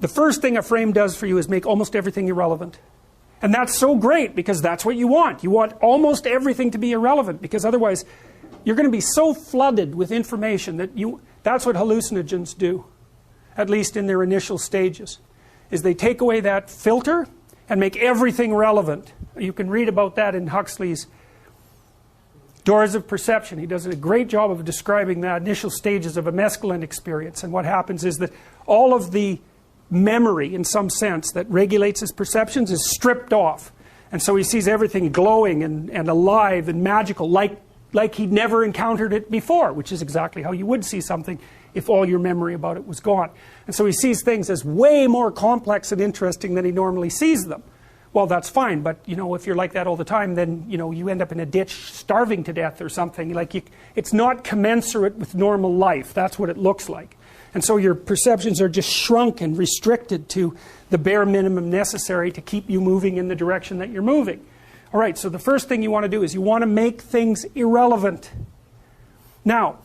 the first thing a frame does for you is make almost everything irrelevant. And that's so great, because that's what you want. You want almost everything to be irrelevant, because otherwise you're going to be so flooded with information that that's what hallucinogens do, at least in their initial stages, is they take away that filter and make everything relevant. You can read about that in Huxley's Doors of Perception. He does a great job of describing the initial stages of a mescaline experience. And what happens is that all of the memory, in some sense, that regulates his perceptions is stripped off. And so he sees everything glowing and alive and magical, like he'd never encountered it before, which is exactly how you would see something if all your memory about it was gone. And so he sees things as way more complex and interesting than he normally sees them. Well, that's fine, but if you're like that all the time, then you end up in a ditch starving to death or something. It's not commensurate with normal life. That's what it looks like. And so your perceptions are just shrunk and restricted to the bare minimum necessary to keep you moving in the direction that you're moving. All right, so the first thing you want to do is you want to make things irrelevant. Now,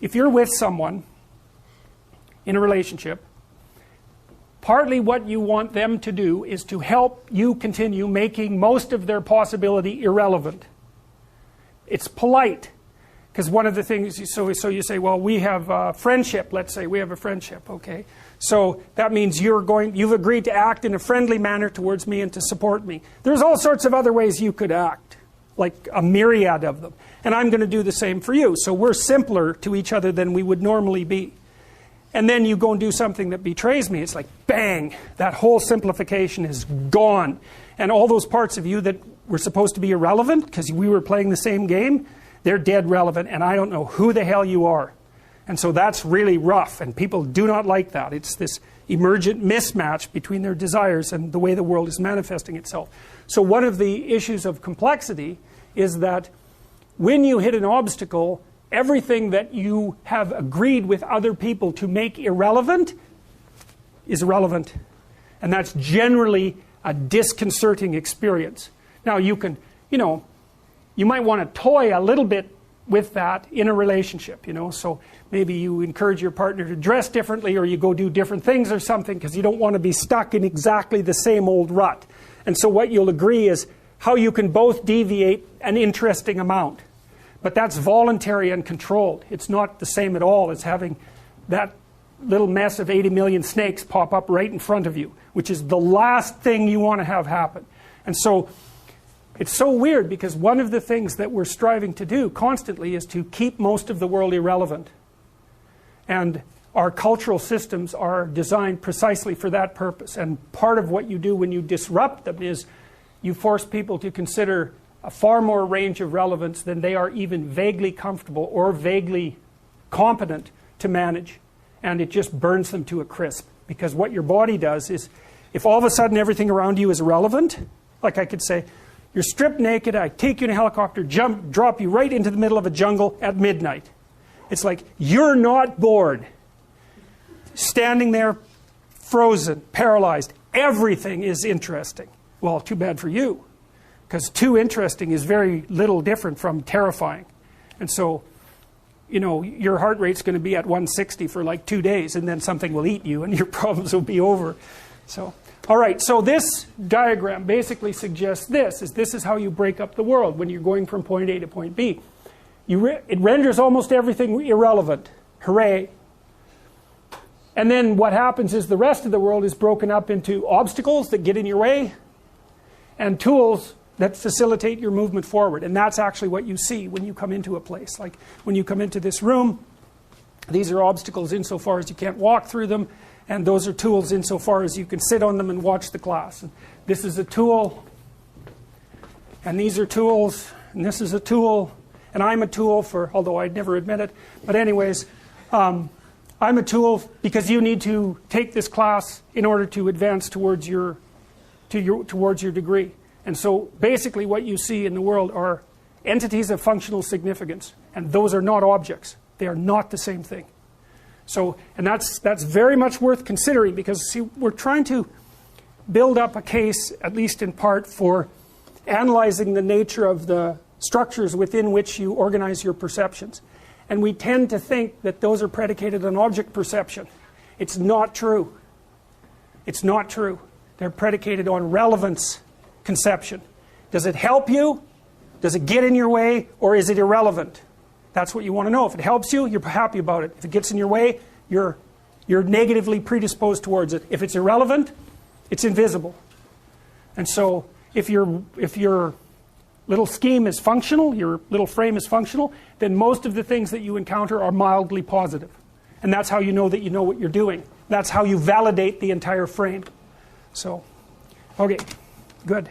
if you're with someone in a relationship, partly what you want them to do is to help you continue making most of their possibility irrelevant. It's polite, because one of the things, so you say, well, we have a friendship, let's say we have a friendship, okay? So that means you've agreed to act in a friendly manner towards me and to support me. There's all sorts of other ways you could act, like a myriad of them. And I'm going to do the same for you. So we're simpler to each other than we would normally be. And then you go and do something that betrays me. It's like, bang, that whole simplification is gone. And all those parts of you that were supposed to be irrelevant because we were playing the same game, they're dead relevant, and I don't know who the hell you are. And so that's really rough, and people do not like that. It's this emergent mismatch between their desires and the way the world is manifesting itself. So one of the issues of complexity is that when you hit an obstacle, everything that you have agreed with other people to make irrelevant is irrelevant. And that's generally a disconcerting experience. Now you can, you might want to toy a little bit with that in a relationship, so maybe you encourage your partner to dress differently, or you go do different things or something because you don't want to be stuck in exactly the same old rut. And so what you'll agree is how you can both deviate an interesting amount. But that's voluntary and controlled. It's not the same at all as having that little mess of 80 million snakes pop up right in front of you, which is the last thing you want to have happen. And so it's so weird, because one of the things that we're striving to do constantly is to keep most of the world irrelevant. And our cultural systems are designed precisely for that purpose. And part of what you do when you disrupt them is you force people to consider a far more range of relevance than they are even vaguely comfortable or vaguely competent to manage. And it just burns them to a crisp. Because what your body does is, if all of a sudden everything around you is irrelevant, like I could say, you're stripped naked, I take you in a helicopter, drop you right into the middle of a jungle at midnight. It's like, you're not bored. Standing there, frozen, paralyzed, everything is interesting. Well, too bad for you. Because too interesting is very little different from terrifying. And so, your heart rate's going to be at 160 for like 2 days, and then something will eat you and your problems will be over. So, all right, so this diagram basically suggests this is how you break up the world when you're going from point A to point B. It renders almost everything irrelevant. Hooray. And then what happens is the rest of the world is broken up into obstacles that get in your way and tools that facilitate your movement forward. And that's actually what you see when you come into a place. Like when you come into this room, these are obstacles insofar as you can't walk through them, and those are tools insofar as you can sit on them and watch the class. And this is a tool, and these are tools, and this is a tool, and I'm a tool for, although I'd never admit it, but anyways, I'm a tool because you need to take this class in order to advance towards your degree. And so basically what you see in the world are entities of functional significance, and those are not objects. They are not the same thing. So, and that's very much worth considering, because see, we're trying to build up a case, at least in part, for analyzing the nature of the structures within which you organize your perceptions. And we tend to think that those are predicated on object perception. It's not true. It's not true. They're predicated on relevance conception. Does it help you? Does it get in your way? Or is it irrelevant? That's what you want to know. If it helps you, you're happy about it. If it gets in your way, you're negatively predisposed towards it. If it's irrelevant, it's invisible. And so if your little scheme is functional, your little frame is functional, then most of the things that you encounter are mildly positive. And that's how you know that you know what you're doing. That's how you validate the entire frame. So, okay, good.